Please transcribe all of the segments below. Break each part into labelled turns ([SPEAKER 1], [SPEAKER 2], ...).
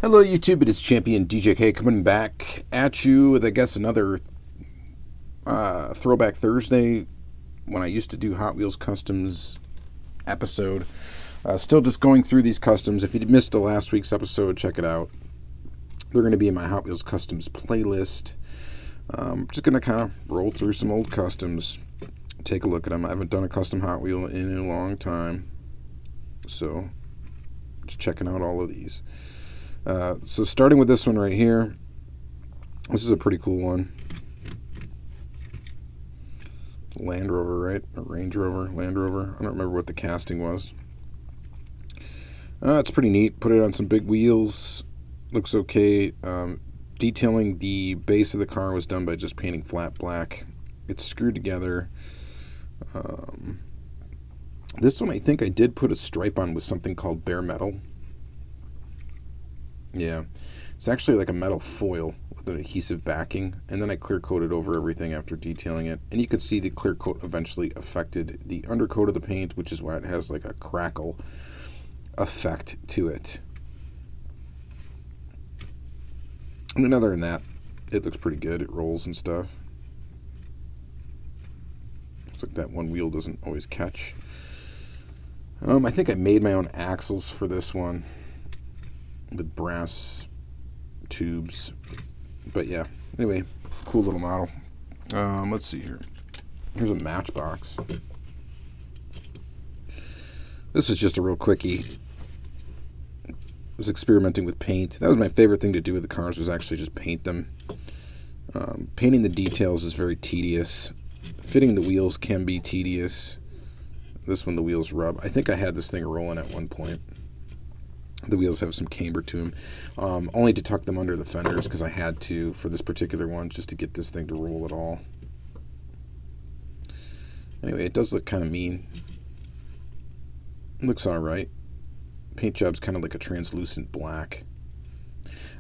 [SPEAKER 1] Hello YouTube, it is Championdjk coming back at you with, I guess, another Throwback Thursday when I used to do Hot Wheels Customs episode. Still just going through these customs. If you missed the last week's episode, check it out. They're going to be in my Hot Wheels Customs playlist. Just going to kind of roll through some old customs, take a look at them. I haven't done a custom Hot Wheel in a long time, so just checking out all of these. So starting with this one right here, this is a pretty cool one. Land Rover, right? Or Range Rover, Land Rover. I don't remember what the casting was. It's pretty neat. Put it on some big wheels. Looks okay. Detailing the base of the car was done by just painting flat black. It's screwed together. This one I think I did put a stripe on with something called bare metal. Yeah, it's actually like a metal foil with an adhesive backing, and then I clear coated over everything after detailing it. And you could see the clear coat eventually affected the undercoat of the paint, which is why it has like a crackle effect to it. I mean, other than that, it looks pretty good. It rolls and stuff. Looks like that one wheel doesn't always catch. I think I made my own axles for this one with brass tubes, but yeah, anyway, cool little model. Let's see here. Here's a Matchbox. This was just a real quickie. I was experimenting with paint. That was my favorite thing to do with the cars, was actually just paint them. Painting the details is very tedious. Fitting the wheels can be tedious. This one, the wheels rub. I think I had this thing rolling at one point. The wheels have some camber to them, only to tuck them under the fenders because I had to for this particular one, just to get this thing to roll at all. Anyway, it does look kind of mean. It looks alright. Paint job's kind of like a translucent black.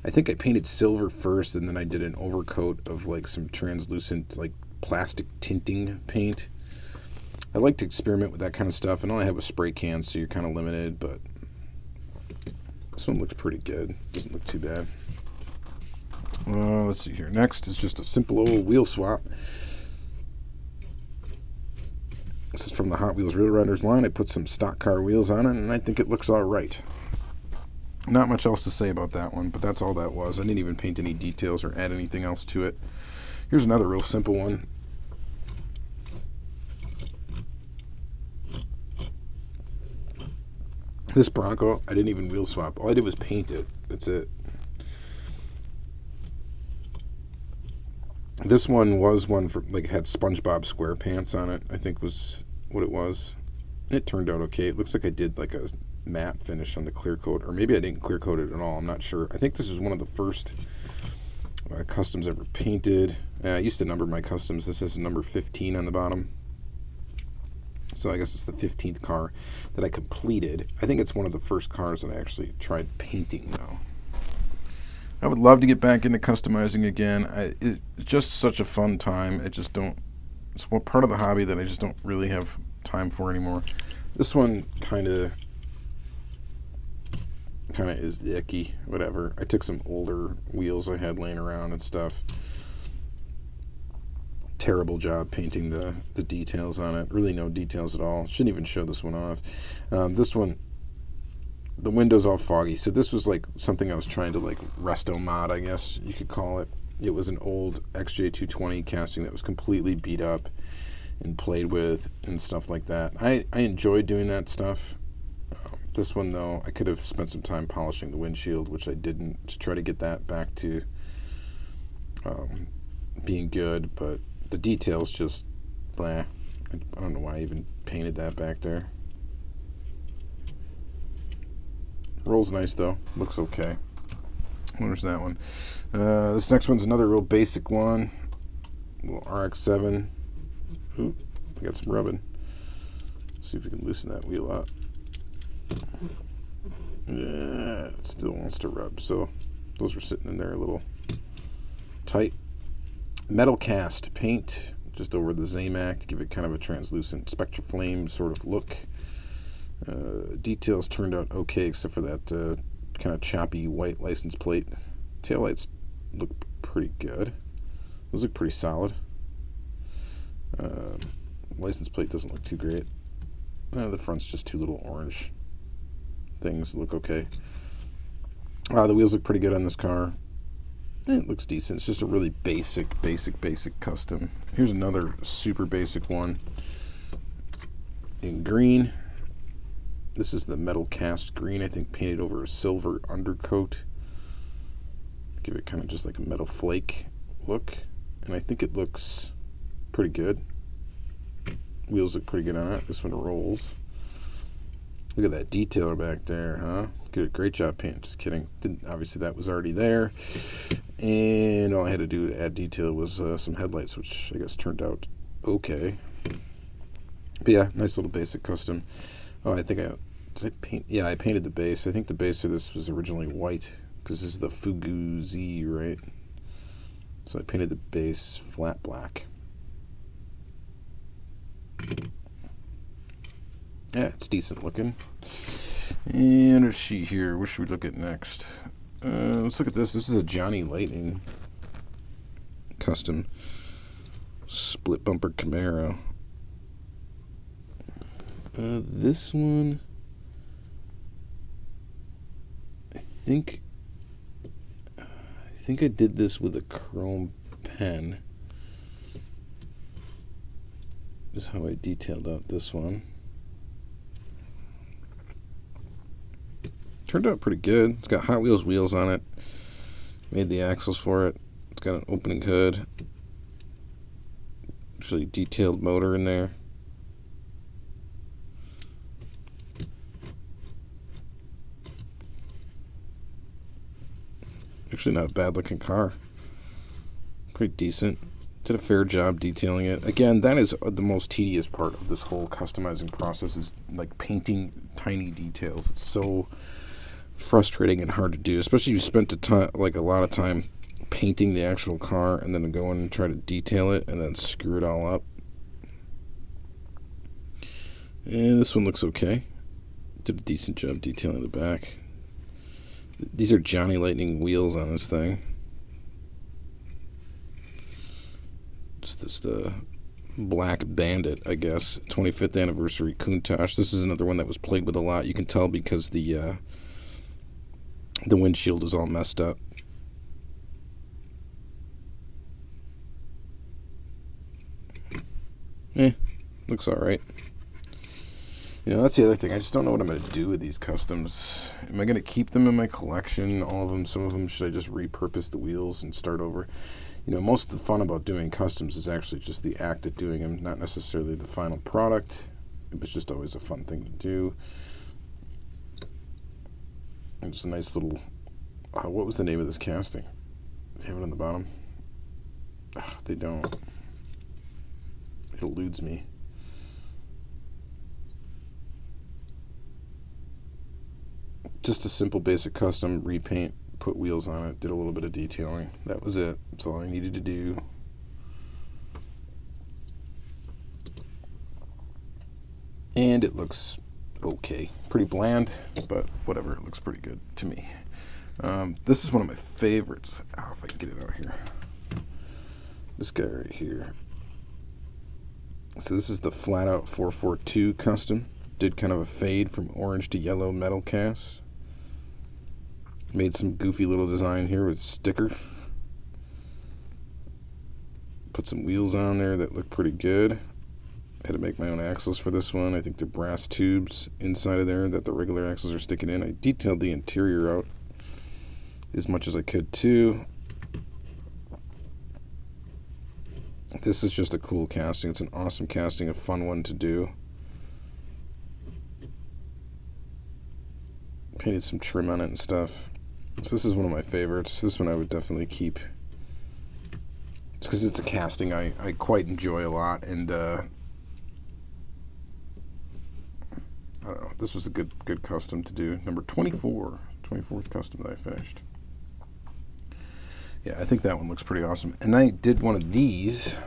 [SPEAKER 1] I think I painted silver first, and then I did an overcoat of like some translucent like plastic tinting paint. I like to experiment with that kind of stuff, and all I have was spray cans, so you're kind of limited, but this one looks pretty good. Doesn't look too bad. Let's see here. Next is just a simple old wheel swap. This is from the Hot Wheels Real Riders line. I put some stock car wheels on it, and I think it looks all right. Not much else to say about that one, but that's all that was. I didn't even paint any details or add anything else to it. Here's another real simple one. This Bronco, I didn't even wheel swap. All I did was paint it. That's it. This one was one for, like, it had SpongeBob SquarePants on it, I think was what it was. It turned out okay. It looks like I did like a matte finish on the clear coat, or maybe I didn't clear coat it at all. I'm not sure. I think this was one of the first customs ever painted. I used to number my customs. This is number 15 on the bottom. So I guess it's the 15th car that I completed. I think it's one of the first cars that I actually tried painting, though. I would love to get back into customizing again. It's just such a fun time. It's one part of the hobby that I just don't really have time for anymore. This one kind of is icky, whatever. I took some older wheels I had laying around and stuff. Terrible job painting the details on it. Really no details at all. Shouldn't even show this one off. This one, the window's all foggy. So this was like something I was trying to like Restomod, I guess you could call it. It was an old XJ220 casting that was completely beat up and played with and stuff like that. I enjoyed doing that stuff. This one though, I could have spent some time polishing the windshield, which I didn't, to try to get that back to being good, but the details just, blah. I don't know why I even painted that back there. Rolls nice though. Looks okay. Where's that one? This next one's another real basic one. Little RX-7. Ooh, I got some rubbing. See if we can loosen that wheel up. Yeah, it still wants to rub. So those are sitting in there a little tight. Metal cast paint just over the Zamac to give it kind of a translucent Spectraflame sort of look. Details turned out okay, except for that kind of choppy white license plate. Taillights look pretty good. Those look pretty solid. License plate doesn't look too great. The front's just two little orange things. Look okay. The wheels look pretty good on this car. It looks decent. It's just a really basic custom. Here's another super basic one in green. This is the metal cast green, I think, painted over a silver undercoat. Give it kind of just like a metal flake look. And I think it looks pretty good. Wheels look pretty good on it. This one rolls. Look at that detail back there, huh? Good, great job painting. Just kidding. Obviously, that was already there. And all I had to do to add detail was some headlights, which I guess turned out okay. But yeah, nice little basic custom. Oh, I think did I paint? Yeah, I painted the base. I think the base of this was originally white because this is the Fugu Z, right? So I painted the base flat black. Yeah, it's decent looking. And a sheet here. What should we look at next? Let's look at this. This is a Johnny Lightning custom split bumper Camaro. This one, I think I did this with a chrome pen. This is how I detailed out this one. Turned out pretty good. It's got Hot Wheels wheels on it. Made the axles for it. It's got an opening hood. Actually detailed motor in there. Actually not a bad looking car. Pretty decent. Did a fair job detailing it. Again, that is the most tedious part of this whole customizing process, is like painting tiny details. It's so frustrating and hard to do, especially if you spent a lot of time painting the actual car and then go in and try to detail it and then screw it all up. And this one looks okay. Did a decent job detailing the back. These are Johnny Lightning wheels on this thing. It's the Black Bandit, I guess. 25th anniversary Countach. This is another one that was played with a lot. You can tell because the windshield is all messed up. Looks alright. That's the other thing. I just don't know what I'm going to do with these customs. Am I going to keep them in my collection, all of them? Some of them, should I just repurpose the wheels and start over? Most of the fun about doing customs is actually just the act of doing them, not necessarily the final product. It was just always a fun thing to do. And it's a nice little... what was the name of this casting? They have it on the bottom? They don't. It eludes me. Just a simple basic custom, repaint, put wheels on it, did a little bit of detailing. That was it. That's all I needed to do. And it looks okay. Pretty bland, but whatever. It looks pretty good to me. This is one of my favorites. If I can get it out here. This guy right here. So this is the Flat Out 442 custom. Did kind of a fade from orange to yellow metal cast. Made some goofy little design here with sticker. Put some wheels on there that look pretty good. Had to make my own axles for this one. I think they're brass tubes inside of there that the regular axles are sticking in. I detailed the interior out as much as I could too. This is just a cool casting. It's an awesome casting, a fun one to do. Painted some trim on it and stuff. So this is one of my favorites. This one I would definitely keep. It's because it's a casting I quite enjoy a lot, and I don't know. This was a good custom to do. Number 24th custom that I finished. Yeah, I think that one looks pretty awesome. And I did one of these.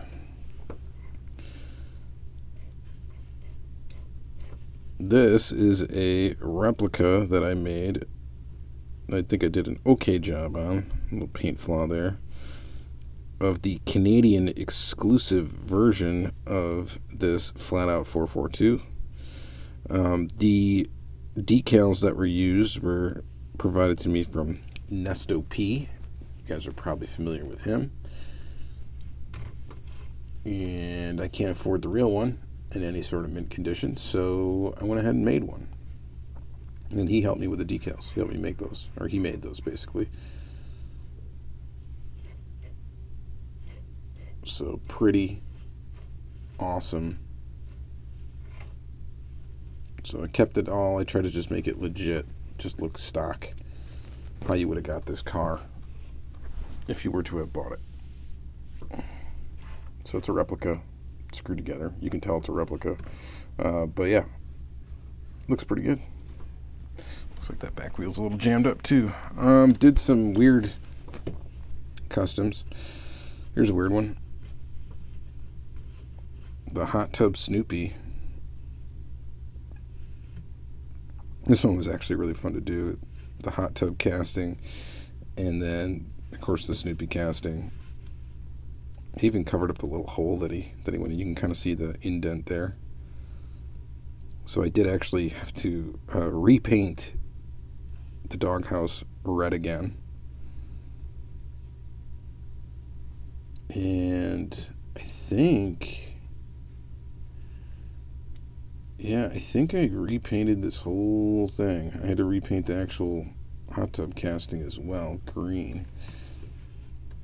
[SPEAKER 1] This is a replica that I made I think I did an okay job on. A little paint flaw there. Of the Canadian exclusive version of this Flat Out 442. The decals that were used were provided to me from Nesto P. You guys are probably familiar with him. And I can't afford the real one in any sort of mint condition, so I went ahead and made one. And he helped me with the decals. He helped me make those, or he made those basically. So pretty awesome. So I kept it all. I tried to just make it legit, just look stock. How you would have got this car if you were to have bought it. So it's a replica screwed together. You can tell it's a replica. But yeah, looks pretty good. Looks like that back wheel's a little jammed up too. Did some weird customs. Here's a weird one. The Hot Tub Snoopy. This one was actually really fun to do. The hot tub casting, and then of course the Snoopy casting. He even covered up the little hole that he went in. You can kind of see the indent there. So I did actually have to repaint the doghouse red again. And I think I repainted this whole thing. I had to repaint the actual hot tub casting as well, green.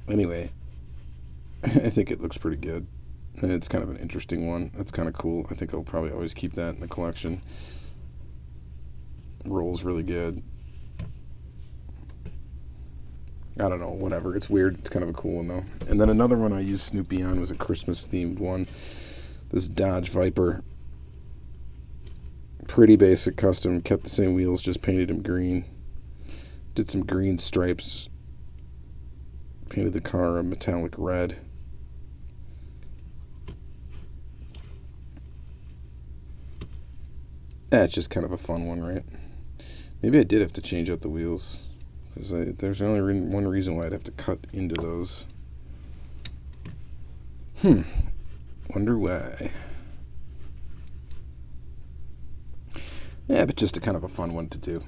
[SPEAKER 1] Anyway, I think it looks pretty good. And it's kind of an interesting one. That's kind of cool. I think I'll probably always keep that in the collection. Rolls really good. I don't know, whatever. It's weird. It's kind of a cool one, though. And then another one I used Snoopy on was a Christmas-themed one. This Dodge Viper. Pretty basic custom. Kept the same wheels, just painted them green. Did some green stripes. Painted the car a metallic red. It's just kind of a fun one, right? Maybe I did have to change out the wheels. Because there's only one reason why I'd have to cut into those. Wonder why. Yeah, but just a kind of a fun one to do.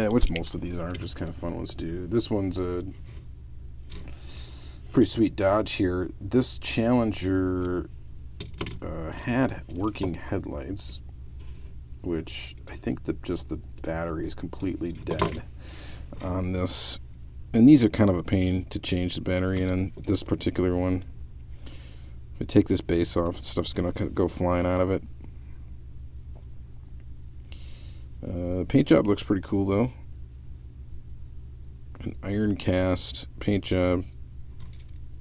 [SPEAKER 1] Which most of these are just kind of fun ones to do. This one's a pretty sweet Dodge here. This Challenger had working headlights, which I think that just the battery is completely dead on this. And these are kind of a pain to change the battery in on this particular one. If I take this base off, stuff's going to go flying out of it. Paint job looks pretty cool though. An iron cast paint job,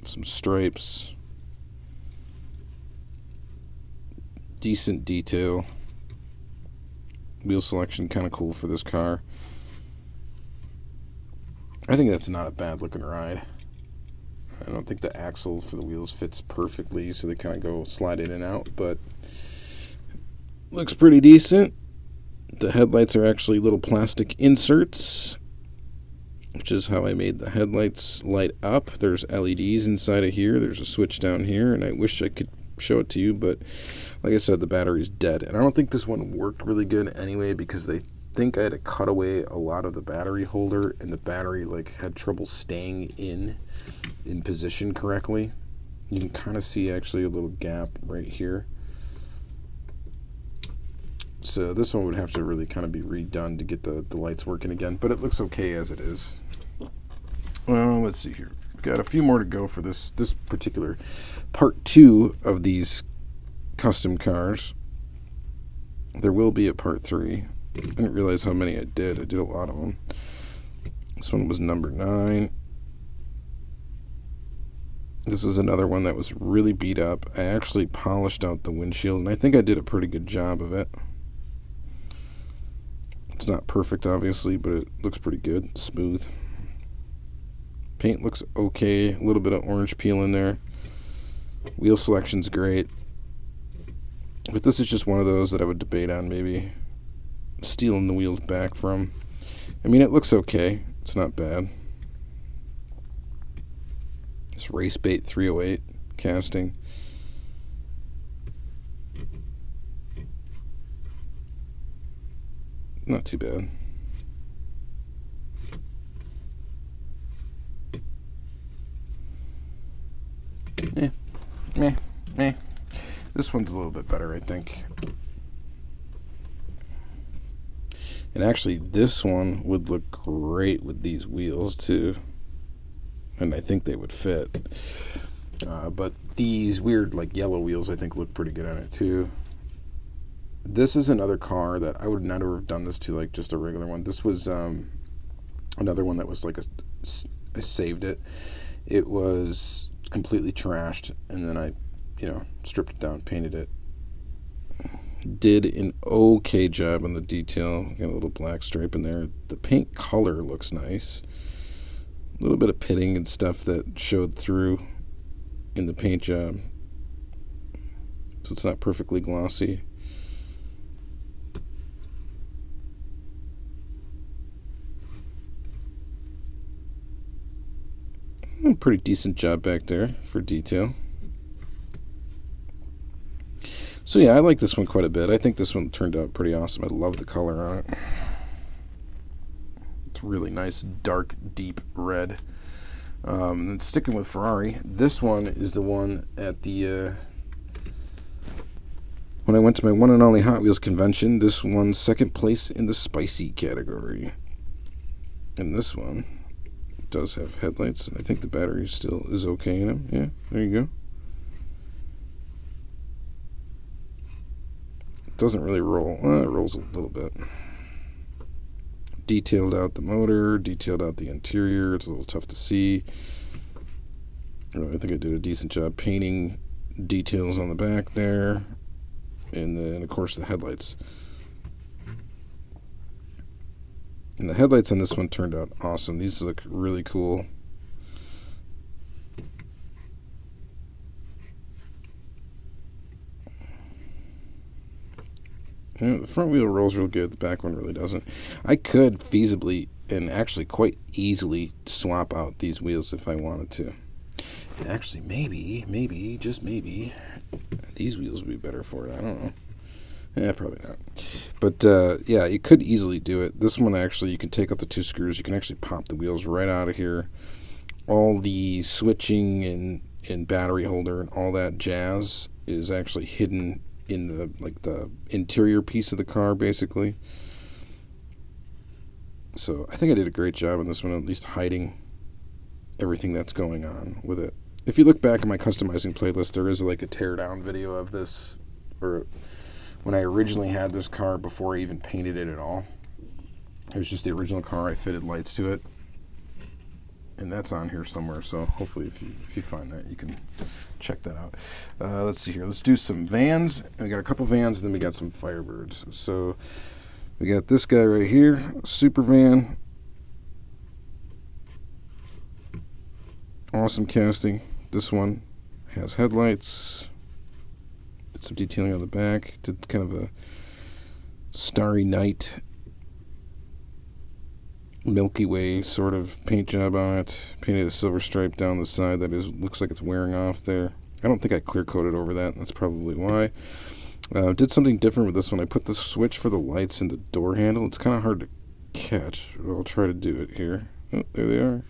[SPEAKER 1] some stripes, decent detail. Wheel selection kind of cool for this car. I think that's not a bad looking ride. I don't think the axle for the wheels fits perfectly, so they kind of go slide in and out, but looks pretty decent. The headlights are actually little plastic inserts, which is how I made the headlights light up. There's LEDs inside of here. There's a switch down here, and I wish I could show it to you, but like I said, the battery's dead. And I don't think this one worked really good anyway, because they think I had to cut away a lot of the battery holder, and the battery had trouble staying in position correctly. You can kind of see actually a little gap right here. So this one would have to really kind of be redone to get the lights working again, but it looks okay as it is. Well, let's see here. Got a few more to go for this particular part 2 of these custom cars. There will be a part 3. I didn't realize how many I did. I did a lot of them. This one was number 9. This is another one that was really beat up. I actually polished out the windshield, and I think I did a pretty good job of it. It's not perfect, obviously, but it looks pretty good. Smooth. Paint looks okay. A little bit of orange peel in there. Wheel selection's great. But this is just one of those that I would debate on maybe stealing the wheels back from. I mean, it looks okay. It's not bad. This Race Bait 308 casting. Not too bad. Meh. This one's a little bit better, I think. And actually, this one would look great with these wheels, too. And I think they would fit. But these weird, like, yellow wheels, I think, look pretty good on it, too. This is another car that I would never have done this to, like, just a regular one. This was another one that was, like, I saved it. It was completely trashed, and then I, stripped it down, painted it. Did an okay job on the detail. Got a little black stripe in there. The paint color looks nice. A little bit of pitting and stuff that showed through in the paint job. So it's not perfectly glossy. Pretty decent job back there for detail. So yeah, I like this one quite a bit. I think this one turned out pretty awesome. I love the color on it. It's really nice, dark, deep red. And sticking with Ferrari, this one is the one at the when I went to my one and only Hot Wheels convention. This won second place in the spicy category. And this one does have headlights, and I think the battery still is okay in them. Yeah, there you go. It doesn't really roll. It rolls a little bit. Detailed out the motor, detailed out the interior. It's a little tough to see. I think I did a decent job painting details on the back there. And then, of course, the headlights. And the headlights on this one turned out awesome. These look really cool. The front wheel rolls real good. The back one really doesn't. I could feasibly and actually quite easily swap out these wheels if I wanted to. And actually, maybe, just maybe, these wheels would be better for it. I don't know. Probably not. But, yeah, you could easily do it. This one, actually, you can take out the two screws. You can actually pop the wheels right out of here. All the switching and battery holder and all that jazz is actually hidden in the interior piece of the car, basically. So I think I did a great job on this one, at least hiding everything that's going on with it. If you look back at my customizing playlist, there is like a teardown video of this, or when I originally had this car before I even painted it at all. It was just the original car. I fitted lights to it, and that's on here somewhere. So hopefully, if you find that, you can check that out. Let's see here. Let's do some vans. We got a couple vans, and then we got some Firebirds. So we got this guy right here, super van. Awesome casting. This one has headlights. Did some detailing on the back. Did kind of a Starry Night, Milky Way sort of paint job on it. Painted a silver stripe down the side that looks like it's wearing off there. I don't think I clear coated over that. That's probably why. Did something different with this one. I put the switch for the lights in the door handle. It's kind of hard to catch, but I'll try to do it here. Oh, there they are.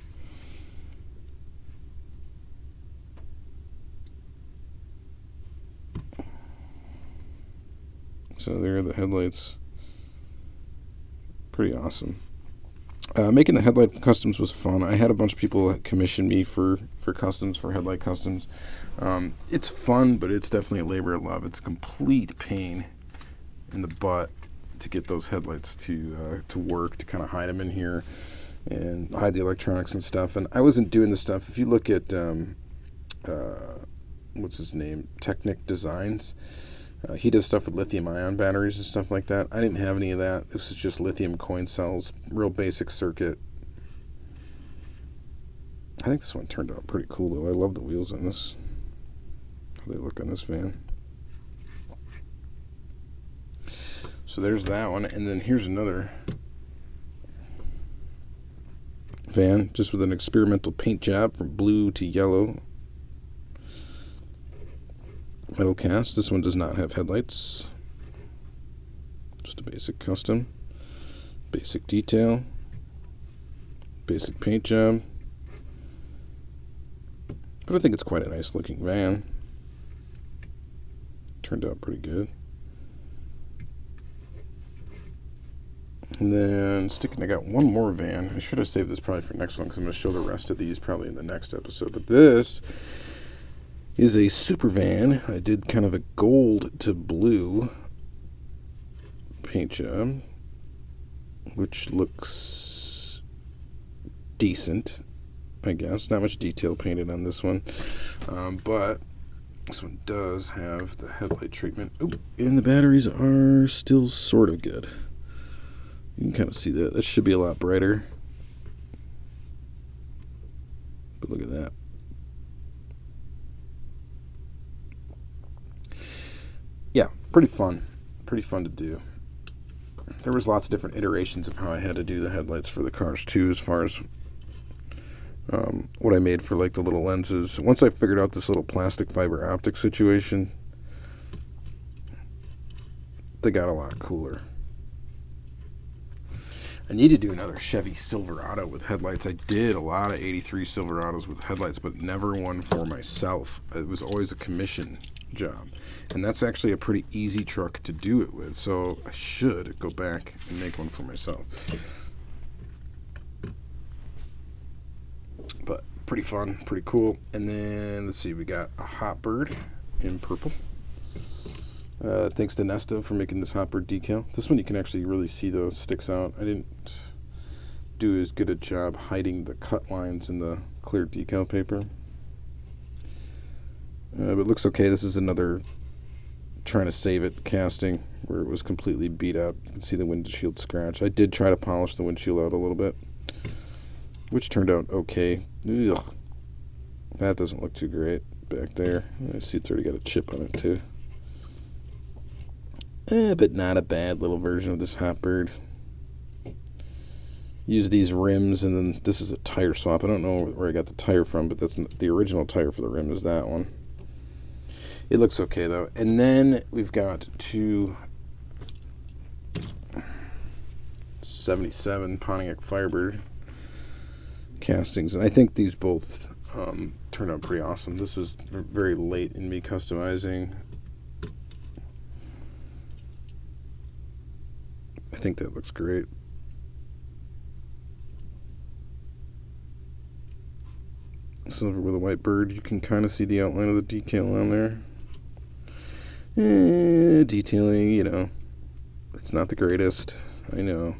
[SPEAKER 1] So there are the headlights. Pretty awesome. Making the headlight customs was fun. I had a bunch of people commission me for customs, for headlight customs. It's fun, but it's definitely a labor of love. It's a complete pain in the butt to get those headlights to work, to kind of hide them in here and hide the electronics and stuff. And I wasn't doing this stuff. If you look at, what's his name, Technic Designs, he does stuff with lithium-ion batteries and stuff like that. I didn't have any of that. This is just lithium coin cells, real basic circuit. I think this one turned out pretty cool, though. I love the wheels on this, how they look on this van. So there's that one, and then here's another van, just with an experimental paint job from blue to yellow. Metal cast. This one does not have headlights. Just a basic custom. Basic detail. Basic paint job. But I think it's quite a nice looking van. Turned out pretty good. And then I got one more van. I should have saved this probably for next one because I'm going to show the rest of these probably in the next episode. But this is a super van. I did kind of a gold to blue paint job, which looks decent, I guess. Not much detail painted on this one. But this one does have the headlight treatment. Oop, and the batteries are still sort of good. You can kind of see that. That should be a lot brighter. But look at that. Yeah, pretty fun. Pretty fun to do. There was lots of different iterations of how I had to do the headlights for the cars too, as far as what I made for like the little lenses. Once I figured out this little plastic fiber optic situation, they got a lot cooler. I need to do another Chevy Silverado with headlights. I did a lot of 83 Silverados with headlights, but never one for myself. It was always a commission job. And that's actually a pretty easy truck to do it with, so I should go back and make one for myself. But pretty fun, pretty cool. And then, let's see, we got a Hot Bird in purple. Thanks to Nesta for making this Hot Bird decal. This one you can actually really see those sticks out. I didn't do as good a job hiding the cut lines in the clear decal paper. But it looks okay. This is another trying to save it casting where it was completely beat up. You can see the windshield scratch. I did try to polish the windshield out a little bit, which turned out okay. Ugh. That doesn't look too great back there. I see it's already got a chip on it too. But not a bad little version of this Hot Bird. Use these rims, and then this is a tire swap. I don't know where I got the tire from, but that's the original tire for the rim is that one. It looks okay though. And then we've got two 77 Pontiac Firebird castings, and I think these both turned out pretty awesome. This was very late in me customizing. I think that looks great. Silver with a white bird. You can kind of see the outline of the decal on there. Detailing, you know, it's not the greatest. I know.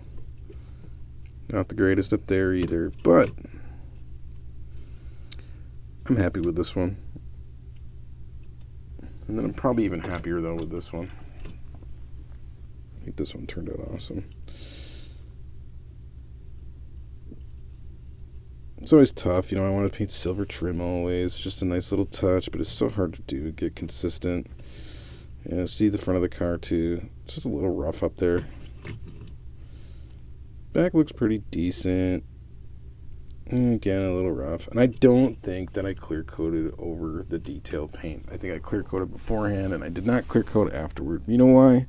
[SPEAKER 1] Not the greatest up there either, but I'm happy with this one. And then I'm probably even happier though with this one. I think this one turned out awesome. It's always tough, you know, I want to paint silver trim always. Just a nice little touch, but it's so hard to do, get consistent. Yeah, see the front of the car too. It's just a little rough up there. Back looks pretty decent. Again, a little rough. And I don't think that I clear coated over the detail paint. I think I clear coated beforehand, and I did not clear coat afterward. You know why?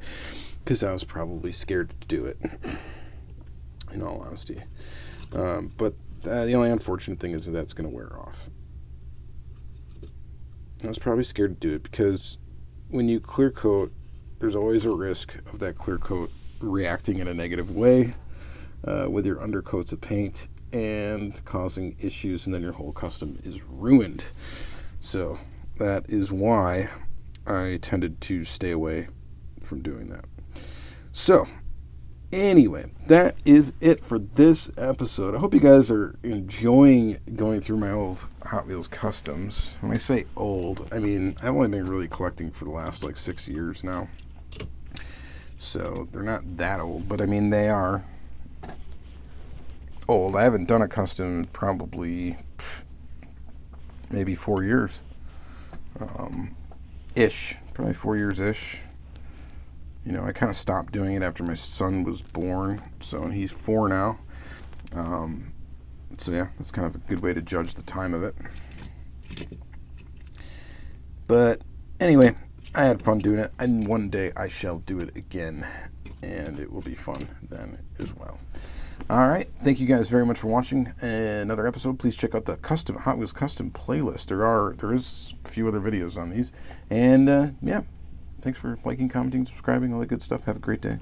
[SPEAKER 1] Because I was probably scared to do it, in all honesty. But the only unfortunate thing is that that's going to wear off. I was probably scared to do it because when you clear coat, there's always a risk of that clear coat reacting in a negative way with your undercoats of paint and causing issues, and then your whole custom is ruined. So that is why I tended to stay away from doing that. So anyway, that is it for this episode. I hope you guys are enjoying going through my old Hot Wheels customs. When I say old, I mean I've only been really collecting for the last like 6 years now. So they're not that old, but I mean they are old. I haven't done a custom in probably maybe 4 years. Ish. Probably 4 years ish. You know, I kind of stopped doing it after my son was born, so he's 4 now. So yeah, that's kind of a good way to judge the time of it. But anyway, I had fun doing it, and one day I shall do it again, and it will be fun then as well. All right, thank you guys very much for watching another episode. Please check out the Hot Wheels Custom playlist. There is a few other videos on these, and yeah, thanks for liking, commenting, subscribing, all that good stuff. Have a great day.